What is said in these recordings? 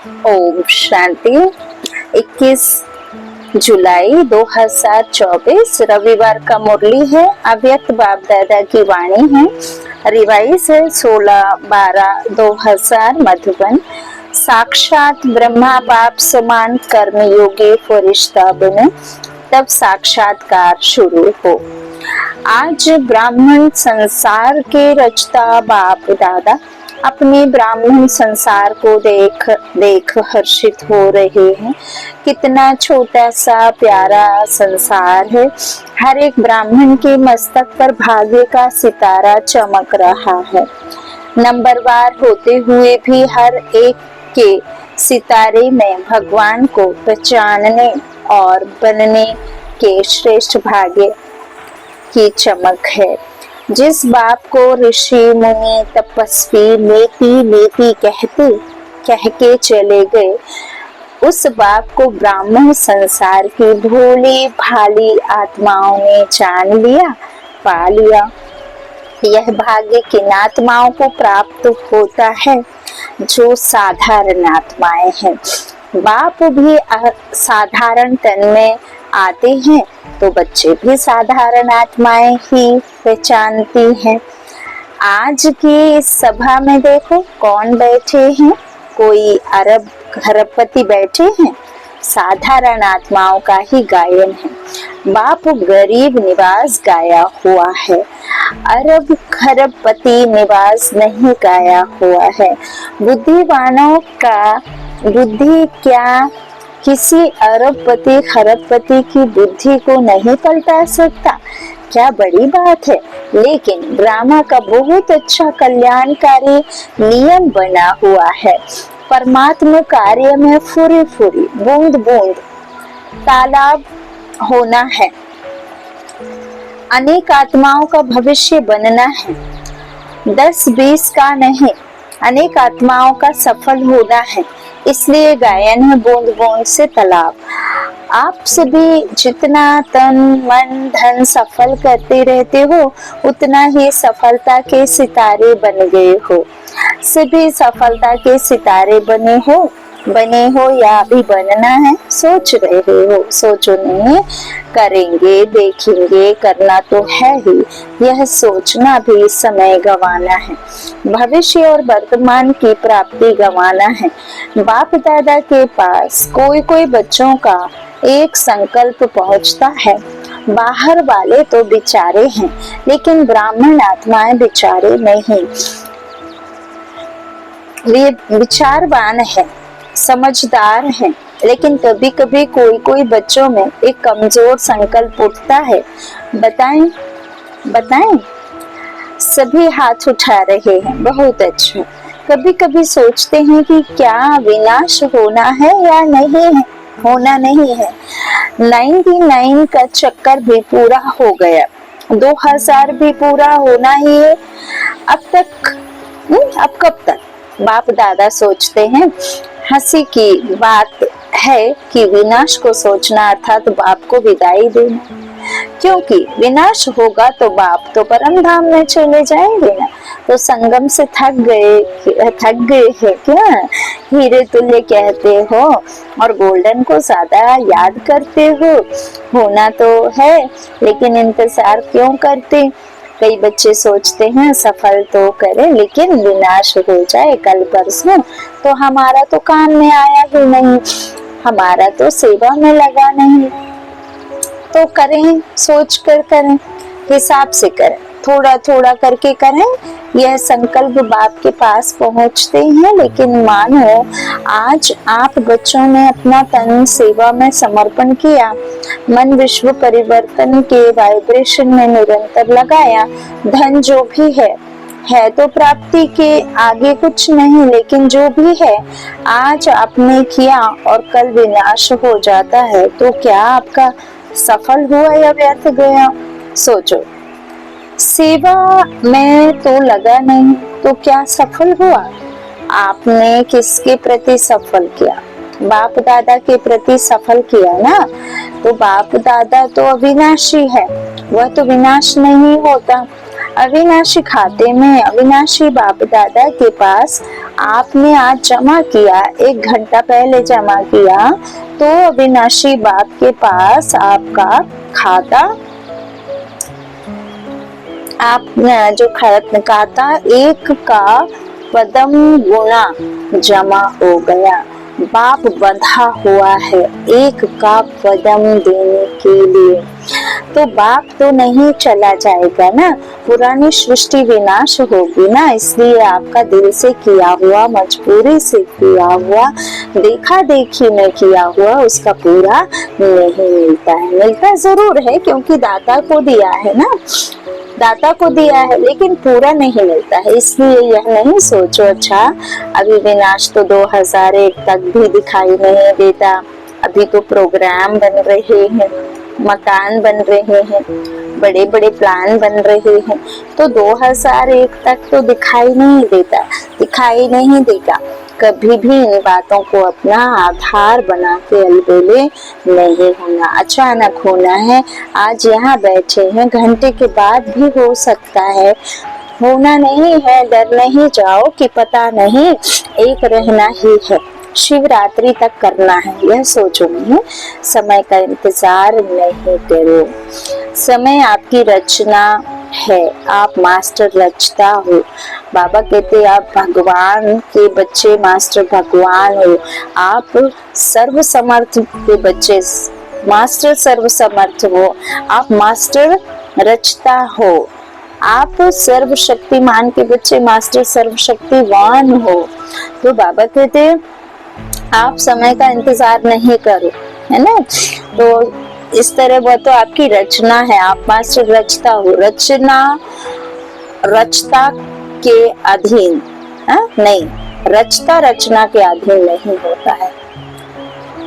ओम शांति। 21 जुलाई 2024 रविवार का मुरली है। अव्यक्त बाप दादा की वाणी है। रिवाइज है 16/12/2000 मधुबन। साक्षात ब्रह्मा बाप समान कर्मयोगी फरिश्ता बने तब साक्षात्कार शुरू हो। आज ब्राह्मण संसार के रचता बाप दादा अपने ब्राह्मण संसार को देख हर्षित हो रहे हैं। कितना छोटा सा प्यारा संसार है। हर एक ब्राह्मण के मस्तक पर भाग्य का सितारा चमक रहा है। नंबरवार होते हुए भी हर एक के सितारे में भगवान को पहचानने और बनने के श्रेष्ठ भाग्य की चमक है। जिस बाप को ऋषि मुनि तपस्वी लेती लेती कह के चले गए, उस बाप को ब्राह्मण संसार की भोली भाली आत्माओं ने जान लिया, पा लिया। यह भाग्य किन आत्माओं को प्राप्त होता है? जो साधारण आत्माएं हैं। बाप भी साधारण तन में आते हैं तो बच्चे भी साधारण आत्माएं ही पहचानती हैं। आज की इस सभा में देखो कौन बैठे हैं। कोई अरब खरबपति बैठे हैं। साधारण आत्माओं का ही गायन है। बाप गरीब निवास गाया हुआ है। अरब खरबपति निवास नहीं गाया हुआ है। बुद्धिवानों का बुद्धि क्या किसी अरबपति खरबपति की बुद्धि को नहीं पलटा सकता? क्या बड़ी बात है। लेकिन ड्रामा का बहुत अच्छा कल्याणकारी नियम बना हुआ है। परमात्मा कार्य में फुरी फुरी बूंद बूंद तालाब होना है। अनेक आत्माओं का भविष्य बनना है। 10-20 का नहीं, अनेक आत्माओं का सफल होना है। इसलिए गायन है बूंद बूंद से तालाब। आप सभी जितना तन मन धन सफल करते रहते हो, उतना ही सफलता के सितारे बन गए हो। सभी सफलता के सितारे बने हो या अभी बनना है, सोच रहे हो। सोचो नहीं, करेंगे, देखेंगे, करना तो है ही। यह सोचना भी समय गंवाना है। भविष्य और वर्तमान की प्राप्ति गंवाना है। बाप दादा के पास कोई बच्चों का एक संकल्प पहुंचता है। बाहर वाले तो बेचारे हैं, लेकिन ब्राह्मण आत्माएं बेचारे नहीं। वे विचारवान है, समझदार है, लेकिन कभी कभी कोई बच्चों में एक कमजोर संकल्प उठता है। बताएं। सभी हाथ उठा रहे हैं, बहुत अच्छा। कभी कभी सोचते हैं कि क्या विनाश होना है या नहीं है? होना नहीं है। 99 का चक्कर भी पूरा हो गया। 2000 भी पूरा होना ही है। अब कब तक? बाप दादा सोचते हैं। हंसी की बात है कि विनाश को सोचना अर्थात बाप को विदाई देना, क्योंकि विनाश होगा तो बाप तो परम धाम में चले जाएंगे ना। तो संगम से थक गए हैं क्या? हीरे तुल्य कहते हो और गोल्डन को ज्यादा याद करते हो। होना तो है, लेकिन इंतजार क्यों करते? कई बच्चे सोचते हैं सफल तो करें, लेकिन विनाश हो जाए कल परसों तो हमारा तो काम में आया ही नहीं, हमारा तो सेवा में लगा नहीं। तो करें, सोच कर करें, हिसाब से करें, थोड़ा थोड़ा करके करें। यह संकल्प बाप के पास पहुंचते हैं। लेकिन मानो आज आप बच्चों ने अपना तन सेवा में समर्पण किया, मन विश्व परिवर्तन के वाइब्रेशन में निरंतर लगाया। धन जो भी है तो प्राप्ति के आगे कुछ नहीं, लेकिन जो भी है आज आपने किया और कल विनाश हो जाता है, तो क्या आपका सफल हुआ या व्यर्थ गया? सोचो। सेवा में तो लगा नहीं तो क्या सफल हुआ? आपने किसके प्रति सफल किया? बाप दादा के प्रति सफल किया ना। तो बाप दादा तो अविनाशी है, वह तो विनाश नहीं होता। अविनाशी खाते में अविनाशी बाप दादा के पास आपने आज जमा किया, 1 घंटा पहले जमा किया, तो अविनाशी बाप के पास आपका खाता, आपने जो खाता 1 का पदम गुणा जमा हो गया। बाप बंधा हुआ है 1 का पदम देने के लिए, तो बाप तो नहीं चला जाएगा ना, पुरानी सृष्टि विनाश होगी ना, इसलिए आपका दिल से किया हुआ, मजबूरी से किया हुआ, देखा देखी में किया हुआ उसका पूरा नहीं मिलता है। मिलता जरूर है क्योंकि दाता को दिया है ना, दाता को दिया है, लेकिन पूरा नहीं मिलता है। इसलिए यह नहीं सोचो अच्छा अभी विनाश तो 2001 तक भी दिखाई नहीं देता, अभी तो प्रोग्राम बन रहे हैं, मकान बन रहे हैं, बड़े बड़े प्लान बन रहे हैं, तो 2001 तक तो दिखाई नहीं देता, दिखाई नहीं देगा। कभी भी इन बातों को अपना आधार बना के अलबेले नहीं होना, अचानक होना है। आज यहाँ बैठे हैं, घंटे के बाद भी हो सकता है, होना नहीं है, डर नहीं जाओ कि पता नहीं, एक रहना ही है, शिवरात्रि तक करना है, यह सोचो नहीं, समय का इंतजार नहीं करो। समय आपकी रचना है, आप मास्टर रचता हो। बाबा कहते आप भगवान के बच्चे, मास्टर भगवान हो। आप सर्वसमर्थ के बच्चे, मास्टर सर्वसमर्थ हो। आप मास्टर रचता हो। आप सर्वशक्तिमान के बच्चे, मास्टर सर्वशक्तिवान हो। तो बाबा कहते आप समय का इंतजार नहीं करो, है ना। तो इस तरह वो तो आपकी रचना है, आप मास्टर रचता हो। रचना रचता के अधीन नहीं, रचता रचना के अधीन नहीं होता है।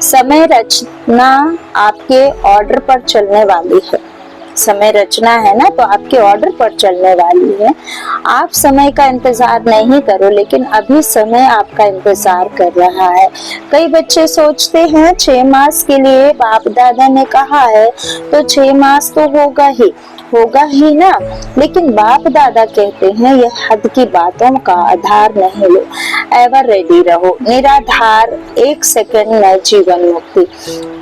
समय रचना आपके ऑर्डर पर चलने वाली है, समय रचना है ना, तो आपके ऑर्डर पर चलने वाली है। आप समय का इंतजार नहीं करो, लेकिन अभी समय आपका इंतजार कर रहा है। कई बच्चे सोचते हैं 6 मास के लिए बाप दादा ने कहा है, तो 6 मास तो होगा ही ना, लेकिन बाप दादा कहते हैं यह हद की बातों का आधार नहीं लो, एवर रेडी रहो। निराधार 1 सेकंड में जीवन मुक्ति,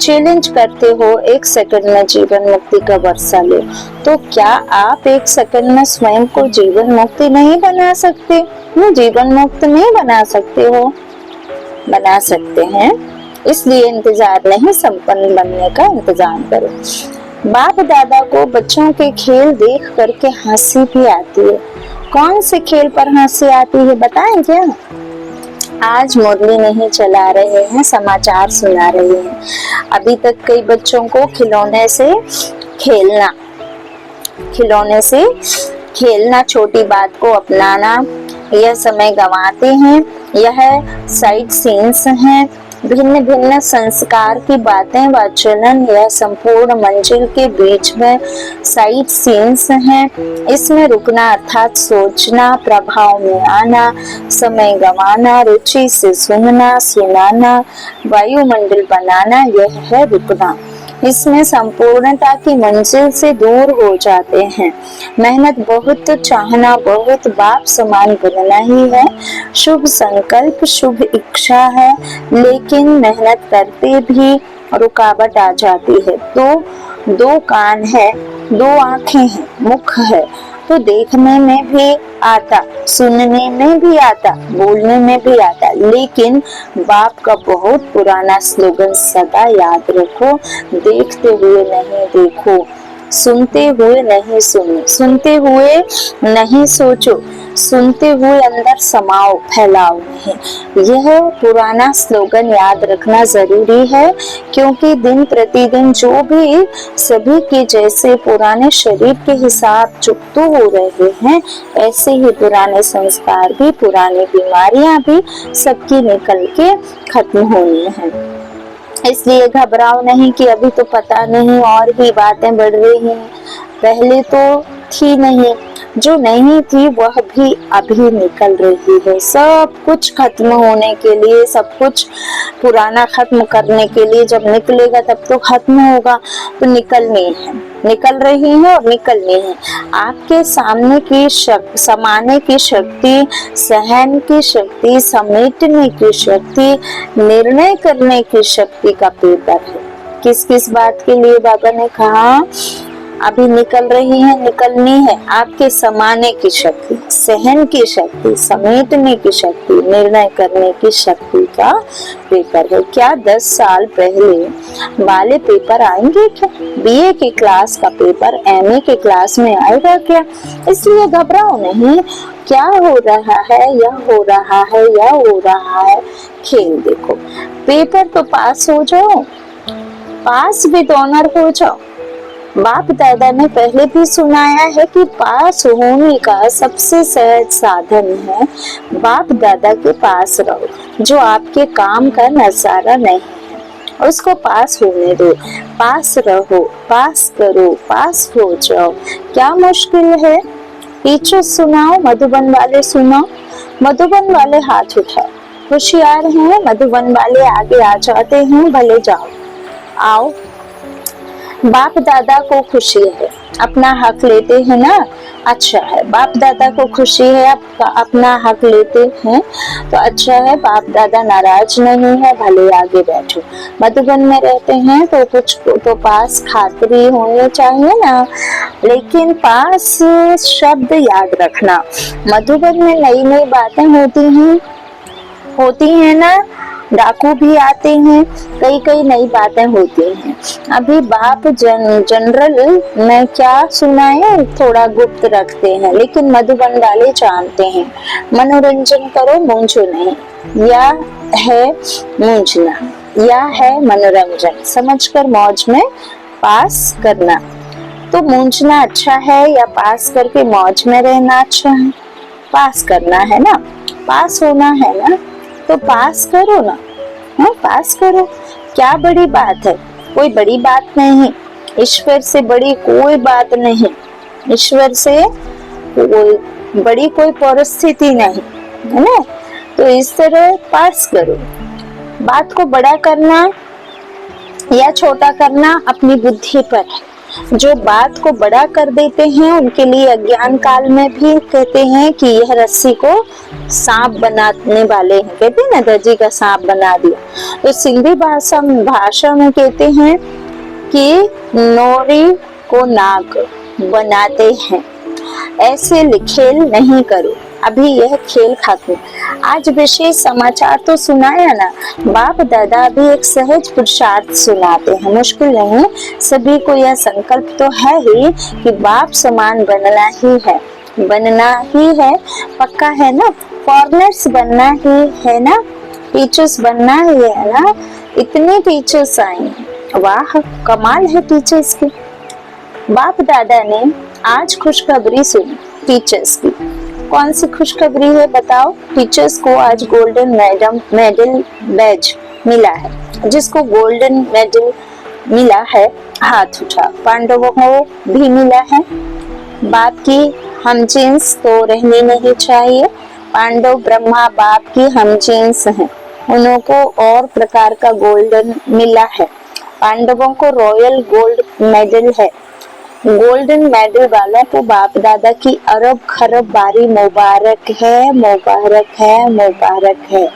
चैलेंज करते हो 1 सेकंड में जीवन मुक्ति का वर्षा लो, तो क्या आप 1 सेकंड में स्वयं को जीवन मुक्ति नहीं बना सकते? जीवन मुक्त नहीं बना सकते हो? बना सकते हैं, इसलिए इंतजार नहीं, संपन्न बनने का इंतजार करो। बाप दादा को बच्चों के खेल देख करके हंसी भी आती है। कौन से खेल पर हंसी आती है बताएं क्या? आज मुरली नहीं चला रहे हैं, समाचार सुना रहे हैं। अभी तक कई बच्चों को खिलौने से खेलना, छोटी बात को अपनाना, यह समय गंवाते हैं। यह साइड सीन्स हैं, भिन्न भिन्न संस्कार की बातें व चलन, यह संपूर्ण मंजिल के बीच में साइड सीन्स हैं। इसमें रुकना अर्थात सोचना, प्रभाव में आना, समय गंवाना, रुचि से सुनाना, वायुमंडल बनाना, यह है रुकना। इसमें संपूर्णता की मंजिल से दूर हो जाते हैं। मेहनत बहुत, चाहना बहुत, बाप समान बनना ही है। शुभ संकल्प, शुभ इच्छा है, लेकिन मेहनत करते भी रुकावट आ जाती है। तो 2 कान है, 2 आंखें हैं, मुख है, तो देखने में भी आता, सुनने में भी आता, बोलने में भी आता, लेकिन बाप का बहुत पुराना स्लोगन सदा याद रखो, देखते हुए नहीं देखो, सुनते हुए नहीं सुनो, सुनते हुए नहीं सोचो, सुनते हुए अंदर समाओ, फैलाओ नहीं। यह पुराना स्लोगन याद रखना जरूरी है, क्योंकि दिन प्रतिदिन जो भी सभी के जैसे पुराने शरीर के हिसाब चुकते हो रहे हैं, ऐसे ही पुराने संस्कार भी, पुरानी बीमारियां भी सबकी निकल के खत्म होनी है। इसलिए घबराओ नहीं कि अभी तो पता नहीं और भी बातें बढ़ रही हैं, पहले तो थी नहीं, जो नहीं थी वह भी अभी निकल रही है। सब कुछ खत्म होने के लिए, सब कुछ पुराना खत्म करने के लिए जब निकलेगा तब तो खत्म होगा, तो निकलनी है, निकल रही है और निकलनी है। आपके सामने की समाने की शक्ति, सहन की शक्ति, समेटने की शक्ति, निर्णय करने की शक्ति का पेपर है। किस किस बात के लिए बाबा ने कहा अभी निकल रही है, निकलनी है? आपके समाने की शक्ति, सहन की शक्ति, समेटने की शक्ति, निर्णय करने की शक्ति का पेपर है। क्या 10 साल पहले वाले पेपर आएंगे क्या? बीए की क्लास का पेपर एमए के क्लास में आएगा क्या? इसलिए घबराओ नहीं। क्या हो रहा है, या हो रहा है, या हो रहा है, खेल देखो। पेपर तो पास हो जाओ, पास विद ऑनर हो जाओ। बाप दादा ने पहले भी सुनाया है कि पास होने का सबसे सहज साधन है बाप दादा के पास रहो। जो आपके काम का नजारा नहीं है उसको पास होने दो, पास रहो, पास करो, पास हो जाओ। क्या मुश्किल है? टीचर सुनाओ, मधुबन वाले सुनाओ। मधुबन वाले हाथ उठाओ, होशियार हैं मधुबन वाले, आगे आ जाते हैं, भले जाओ, आओ। बाप दादा को खुशी है, अपना हक लेते हैं ना, अच्छा है। बाप दादा को खुशी है, आप अपना हक लेते हैं तो अच्छा है। बाप दादा नाराज नहीं है, भले आगे बैठो। मधुबन में रहते हैं तो कुछ तो पास खातरी होनी चाहिए ना, लेकिन पास शब्द याद रखना। मधुबन में नई नई बातें होती हैं ना, डाकू भी आते हैं, कई कई नई बातें होती हैं। अभी बाप जनरल में क्या सुनाए, थोड़ा गुप्त रखते हैं, लेकिन मधुबन वाले जानते हैं। मनोरंजन करो, मूंझो नहीं। या है मूंझना, या है मनोरंजन, समझकर मौज में पास करना। तो मूंझना अच्छा है या पास करके मौज में रहना अच्छा है? पास करना है ना, पास होना है ना, तो पास करो ना। हाँ, पास करो। क्या बड़ी बात है? कोई बड़ी बात नहीं। ईश्वर से बड़ी कोई बात नहीं, ईश्वर से कोई बड़ी कोई परिस्थिति नहीं, है ना? तो इस तरह पास करो। बात को बड़ा करना या छोटा करना अपनी बुद्धि पर है। जो बात को बड़ा कर देते हैं उनके लिए अज्ञान काल में भी कहते हैं कि यह रस्सी को सांप बनाने वाले हैं, कहते हैं ना, दर्जी का सांप बना दिया। तो सिंधी भाषा में कहते हैं कि नोरी को नाग बनाते हैं। ऐसे खेल नहीं करो, अभी यह खेल खत्म। आज विशेष समाचार तो सुनाया ना, बाप दादा भी एक सहज पुरुषार्थ सुनाते हैं। मुश्किल नहीं, सभी को यह संकल्प तो है ही कि बाप समान बनना ही है, बनना ही है, पक्का है ना। फॉरेनर्स बनना ही है ना, टीचर्स बनना ही है ना। इतने टीचर्स आए, वाह कमाल है टीचर्स की। बाप दादा ने आज खुशखबरी सुनी टीचर्स की। कौन सी खुशखबरी है बताओ? टीचर्स को आज गोल्डन मेडल बैज मिला है। जिसको गोल्डन मेडल मिला है हाथ उठा। पांडवों को भी मिला है। बाप की हमजिन्स तो रहनी नहीं चाहिए। पांडव ब्रह्मा बाप की हमजिन्स हैं, उनको और प्रकार का गोल्डन मिला है। पांडवों को रॉयल गोल्ड मेडल है। गोल्डन मेडल वालों को बाप दादा की अरब खरब बारी मुबारक है, मुबारक है, मुबारक है।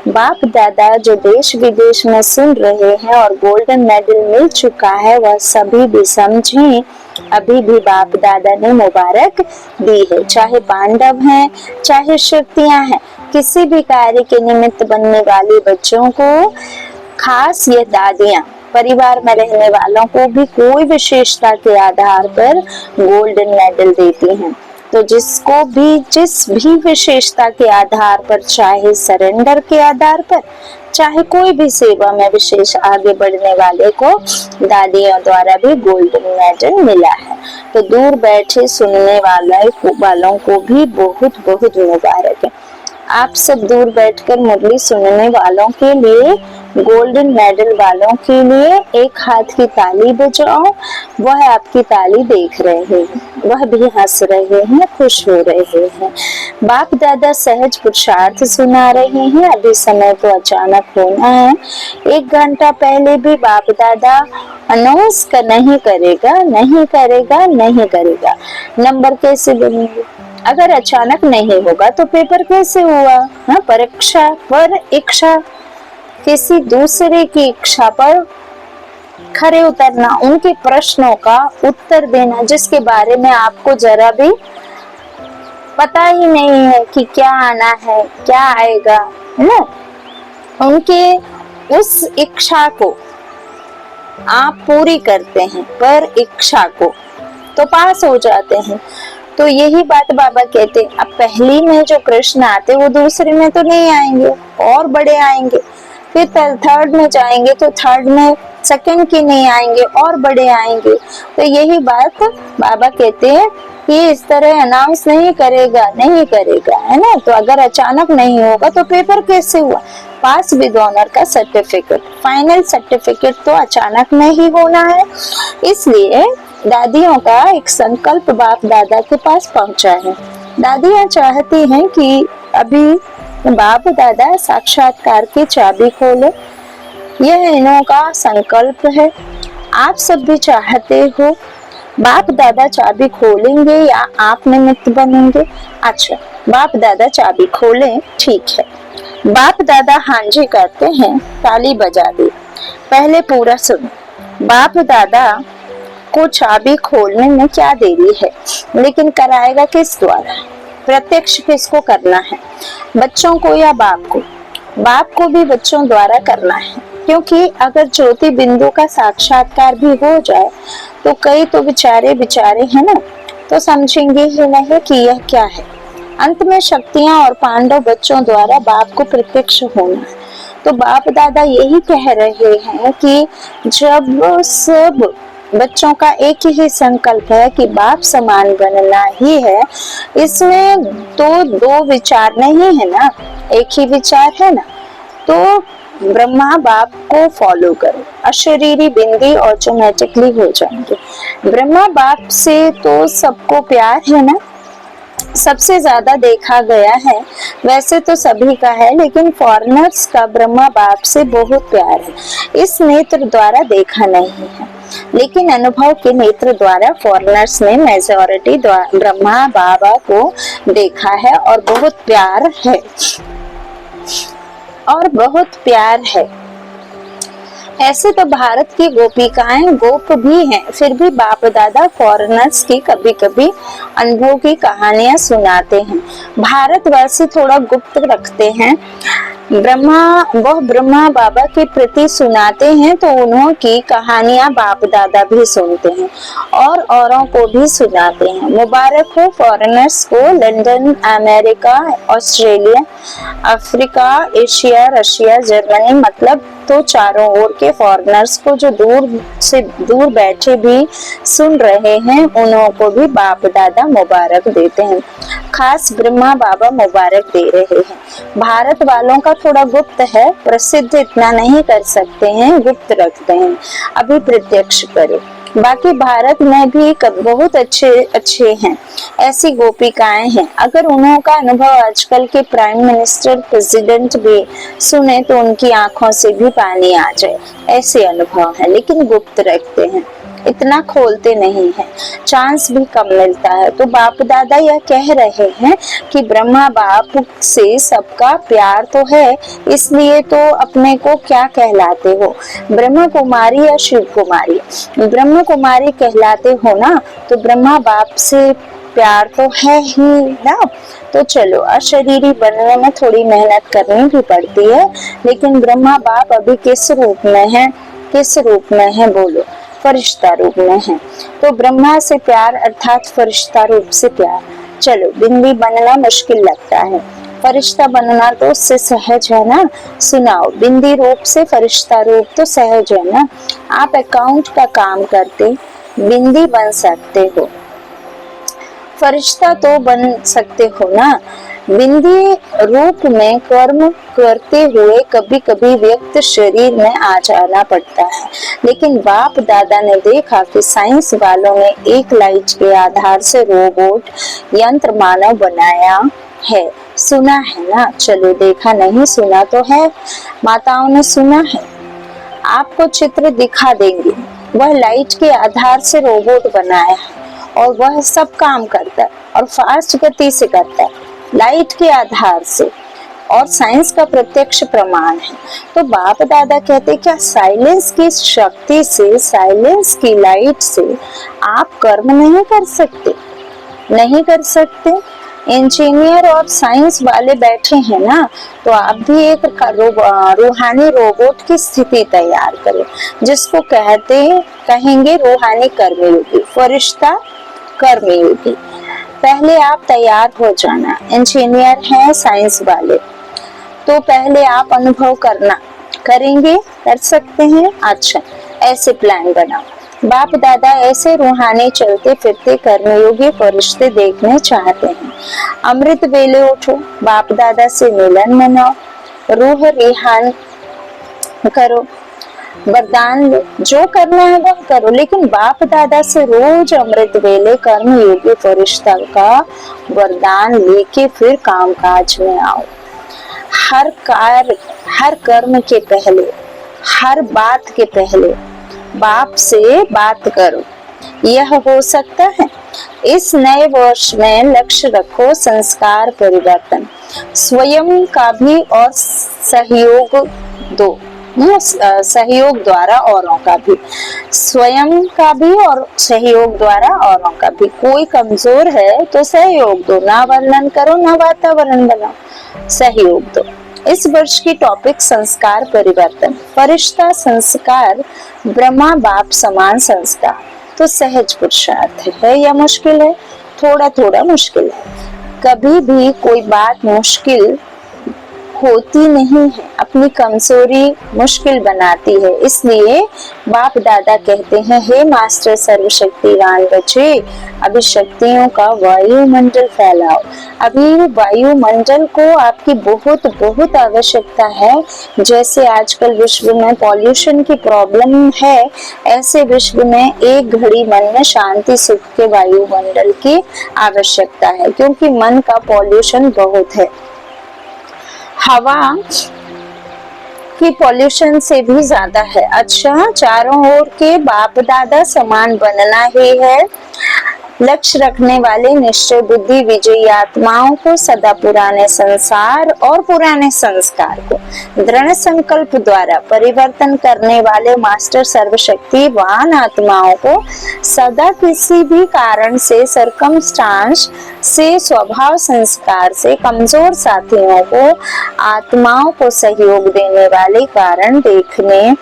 बाप दादा जो देश विदेश में सुन रहे हैं और गोल्डन मेडल मिल चुका है, वह सभी भी समझें अभी भी बाप दादा ने मुबारक दी है। चाहे पांडव हैं, चाहे शक्तियां हैं, किसी भी कार्य के निमित्त बनने वाले बच्चों को, खास ये दादियां परिवार में रहने वालों को भी कोई विशेषता के आधार पर गोल्डन मेडल देती हैं। तो जिसको भी जिस भी विशेषता के आधार पर, चाहे सरेंडर के आधार पर, चाहे कोई भी सेवा में विशेष आगे बढ़ने वाले को दादियों द्वारा भी गोल्डन मेडल मिला है। तो दूर बैठे सुनने वालों को भी बहुत बहुत मुबारक है। आप सब दूर बैठकर मुरली सुनने वालों के लिए गोल्डन मेडल वालों के लिए एक हाथ की ताली बजाओ। वह आपकी ताली देख रहे हैं, वह भी हंस रहे हैं, खुश हो रहे हैं। बाप दादा सहज पुरुषार्थ सुना रहे हैं। अभी समय तो अचानक होना है। 1 घंटा पहले भी बाप दादा अनाउंस नहीं करेगा, नहीं करेगा, नहीं करेगा। नंबर कैसे बनेंगे? अगर अचानक नहीं होगा तो पेपर कैसे हुआ? हाँ, परीक्षा पर इच्छा, किसी दूसरे की इच्छा पर खरे उतरना, उनके प्रश्नों का उत्तर देना जिसके बारे में आपको जरा भी पता ही नहीं है कि क्या आना है, क्या आएगा, है ना। उनके उस इच्छा को आप पूरी करते हैं, पर इच्छा को तो पास हो जाते हैं। तो यही बात बाबा कहते हैं, अब पहली में जो प्रश्न आते वो दूसरे में तो नहीं आएंगे, और बड़े आएंगे। फिर थर्ड में जाएंगे तो थर्ड में सेकंड के नहीं आएंगे, और बड़े आएंगे। तो यही बात बाबा कहते हैं कि इस तरह अनाउंस नहीं करेगा, नहीं करेगा, है ना। तो अगर अचानक नहीं होगा तो पेपर कैसे हुआ? पास विद ऑनर का सर्टिफिकेट, फाइनल सर्टिफिकेट तो अचानक नहीं होना है। इसलिए दादियों का एक संकल्प बाप दादा के पास पहुंचा है। दादियां चाहती हैं कि अभी बाप दादा साक्षात्कार की चाबी खोले। यह इन्हों का संकल्प है। आप सब भी चाहते हो बाप दादा चाबी खोलेंगे या आप निमित्त बनेंगे? अच्छा, बाप दादा चाबी खोलें, ठीक है। बाप दादा हाँ जी करते हैं, ताली बजा दी। पहले पूरा सुनो। बाप दादा को चाबी खोलने में क्या देरी है, लेकिन कराएगा किस द्वारा? प्रत्यक्ष किसको करना है, बच्चों को या बाप को? बाप को भी बच्चों द्वारा करना है, क्योंकि अगर ज्योति बिंदु का साक्षात्कार भी हो जाए तो कई तो बेचारे है ना, तो समझेंगे ही नहीं कि यह क्या है। अंत में शक्तियां और पांडव बच्चों द्वारा बाप को प्रत्यक्ष होना है। तो बाप दादा यही कह रहे हैं कि जब सब बच्चों का एक ही संकल्प है कि बाप समान बनना ही है, इसमें तो दो विचार नहीं है ना, एक ही विचार है ना। तो ब्रह्मा बाप को फॉलो करो, अशरीरी बिंदी ऑटोमेटिकली हो जाएंगे। ब्रह्मा बाप से तो सबको प्यार है ना, सबसे ज्यादा देखा गया है। वैसे तो सभी का है, लेकिन फॉरेनर्स का ब्रह्मा बाप से बहुत प्यार है। इस नेत्र द्वारा देखा नहीं है, लेकिन अनुभव के नेत्र द्वारा फॉरेनर्स ने मेजॉरिटी ब्रह्मा बाबा को देखा है और बहुत प्यार है, और बहुत प्यार है। ऐसे तो भारत की गोपिकाएं गोप भी हैं, फिर भी बाप दादा फॉरेनर्स की कभी कभी अनुभव की कहानियां सुनाते हैं। भारतवासी थोड़ा गुप्त रखते हैं। ब्रह्मा बाबा के प्रति सुनाते हैं तो उन्हों की कहानियां बाप दादा भी सुनते हैं और औरों को भी सुनाते हैं। मुबारक हो फॉरेनर्स को। London, America, Australia, Africa, Asia, Russia, Germany, मतलब तो चारों ओर के फॉरेनर्स को जो दूर से दूर बैठे भी सुन रहे हैं, उन्हों को भी बाप दादा मुबारक देते हैं। खास ब्रह्मा बाबा मुबारक दे रहे हैं। भारत वालों का थोड़ा गुप्त है, प्रसिद्ध इतना नहीं कर सकते हैं, गुप्त रखते हैं। अभी प्रत्यक्ष करो। बाकी भारत में भी बहुत अच्छे हैं, ऐसी गोपिकाएं हैं। अगर उन्हों का अनुभव आजकल के प्राइम मिनिस्टर, प्रेसिडेंट भी सुने तो उनकी आंखों से भी पानी आ जाए, ऐसे अनुभव है। लेकिन गुप्त रखते हैं, इतना खोलते नहीं है, चांस भी कम मिलता है। तो बाप दादा यह कह रहे हैं कि ब्रह्मा बाप से सबका प्यार तो है, इसलिए तो अपने को क्या कहलाते हो, ब्रह्मा कुमारी या शिव कुमारी? ब्रह्मा कुमारी कहलाते हो ना, तो ब्रह्मा बाप से प्यार तो है ही ना। तो चलो, अशरीरी बनने में थोड़ी मेहनत करनी भी पड़ती है, लेकिन ब्रह्मा बाप अभी किस रूप में है, किस रूप में है बोलो? फरिश्ता रूप में है। तो ब्रह्मा से प्यार अर्थात फरिश्ता रूप से प्यार। चलो, बिंदी बनना मुश्किल लगता है, फरिश्ता बनना तो उससे सहज है ना। सुनाओ, बिंदी रूप से फरिश्ता रूप तो सहज है ना। आप अकाउंट का काम करते बिंदी बन सकते हो, फरिश्ता तो बन सकते हो ना। बिंदी रूप में कर्म करते हुए कभी कभी व्यक्त शरीर में आ जाना पड़ता है, लेकिन बाप दादा ने देखा कि साइंस वालों ने एक लाइट के आधार से रोबोट यंत्र मानव बनाया है। सुना है ना? चलो, देखा नहीं, सुना तो है। माताओं ने सुना है। आपको चित्र दिखा देंगे। वह लाइट के आधार से रोबोट बनाया है और वह सब काम करता है और फास्ट गति से करता है, लाइट के आधार से, और साइंस का प्रत्यक्ष प्रमाण है। तो बाप दादा कहते क्या साइलेंस की शक्ति से, साइलेंस की लाइट से आप कर्म नहीं कर सकते? नहीं कर सकते। इंजीनियर और साइंस वाले बैठे हैं ना, तो आप भी एक रूहानी रोबोट की स्थिति तैयार करें, जिसको कहेंगे रूहानी कर्मयोगी, फरिश्ता कर्मयोगी। पहले आप तैयार हो जाना। इंजीनियर हैं साइंस वाले, तो पहले आप अनुभव करेंगे, कर सकते हैं। अच्छा, ऐसे प्लान बनाओ। बाप दादा ऐसे रूहानी चलते फिरते कर्मयोगी फरिश्ते देखने चाहते हैं। अमृत वेले उठो, बाप दादा से मिलन मनाओ, रूह रिहान करो, वरदान लो, जो करना है वह करो, लेकिन बाप दादा से रोज अमृत वेले कर्मयोगी फरिश्ता का वरदान लेके फिर कामकाज में आओ। हर कर्म के पहले, हर बात के पहले बाप से बात करो। यह हो सकता है। इस नए वर्ष में लक्ष्य रखो संस्कार परिवर्तन, स्वयं का भी और सहयोग दो, सहयोग द्वारा औरों का भी, स्वयं का भी और सहयोग द्वारा औरों का भी। कोई कमजोर है तो सहयोग दो, ना वर्णन करो, ना वातावरण बनाओ, सहयोग दो। इस वर्ष की टॉपिक संस्कार परिवर्तन, फरिश्ता संस्कार, ब्रह्मा बाप समान संस्कार। तो सहज पुरुषार्थ है या मुश्किल है? थोड़ा थोड़ा मुश्किल है। कभी भी कोई बात मुश्किल होती नहीं है, अपनी कमजोरी मुश्किल बनाती है। इसलिए बाप दादा कहते हैं, हे मास्टर सर्वशक्तिवान बच्चे, अभी शक्तियों का वायुमंडल फैलाओ। अभी वायुमंडल को आपकी बहुत बहुत आवश्यकता है। जैसे आजकल विश्व में पॉल्यूशन की प्रॉब्लम है, ऐसे विश्व में एक घड़ी मन में शांति सुख के वायुमंडल की आवश्यकता है, क्योंकि मन का पॉल्यूशन बहुत है। हवा की पॉल्यूशन से भी ज्यादा है। अच्छा, चारों ओर के बाप दादा समान बनना ही है। लक्ष्य रखने वाले निश्चय बुद्धि विजयी आत्माओं को सदा पुराने संसार और पुराने संस्कार को दृढ़ संकल्प द्वारा परिवर्तन करने वाले मास्टर सर्वशक्तिवान आत्माओं को सदा किसी भी कारण से, सरकमस्टांस से, स्वभाव संस्कार से कमजोर साथियों को, आत्माओं को सहयोग देने वाले, कारण देखने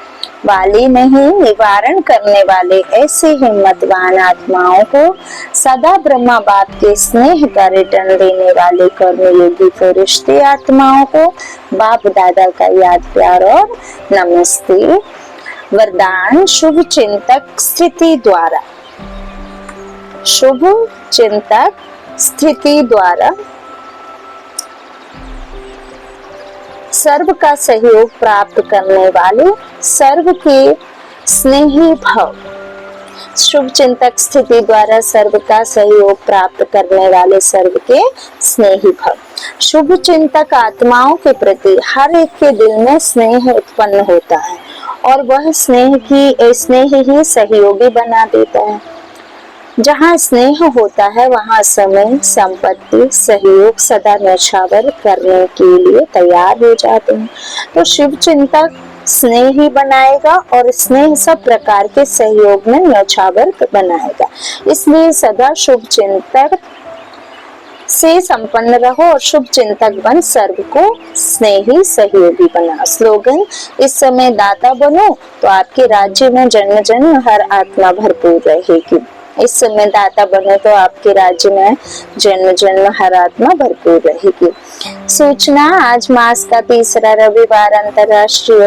वाले नहीं, निवारण करने वाले ऐसे हिम्मतवान आत्माओं को सदा ब्रह्मा बाप के स्नेह का रिटर्न देने वाले कर्मयोगी फरिश्ते आत्माओं को बाप दादा का याद प्यार और नमस्ते। वरदान शुभ चिंतक स्थिति द्वारा, शुभ चिंतक स्थिति द्वारा सर्व का सहयोग प्राप्त करने वाले, सर्व के स्नेही भव। शुभ चिंतक स्थिति द्वारा सर्व का सहयोग प्राप्त करने वाले, सर्व के स्नेही भव। शुभ चिंतक आत्माओं के प्रति हर एक के दिल में स्नेह उत्पन्न होता है और वह स्नेह ही सहयोगी बना देता है। जहाँ स्नेह होता है वहाँ समय, संपत्ति, सहयोग सदा न्यौछावर करने के लिए तैयार हो जाते हैं। तो शिव चिंतक स्नेह ही बनाएगा और स्नेह सब प्रकार के सहयोग में न्यौछावर बनाएगा। इसलिए सदा शुभ चिंतक से संपन्न रहो और शुभ चिंतक बन सर्व को स्नेही सहयोगी बना। स्लोगन, इस समय दाता बनो तो आपके राज्य में जन्म जन्म हर आत्मा भरपूर रहेगी। इस समय दाता बने तो आपके राज्य में जन्म जन्म हर आत्मा भरपूर रहेगी। सूचना, आज मास का तीसरा रविवार अंतर्राष्ट्रीय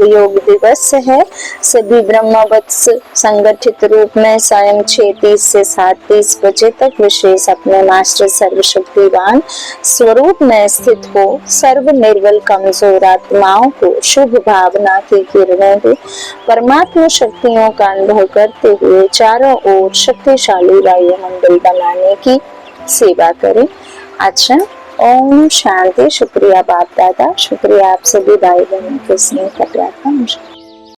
योग दिवस है। सभी ब्रह्मवत्स संगठित रूप में स्वयं 6:30 से 7:30 बजे तक विशेष अपने मास्टर सर्वशक्तिवान स्वरूप में स्थित हो सर्व निर्बल कमजोर आत्माओं को शुभ भावना की किरणें दे परमात्मा शक्तियों का अनुभव करते हुए चारों ओर शक्तिशाली वायुमंडल बनाने की सेवा करें। आचरण, ओम शांति। शुक्रिया बाप दादा, शुक्रिया आप सभी भाई बहनों के स्नेह का प्यार।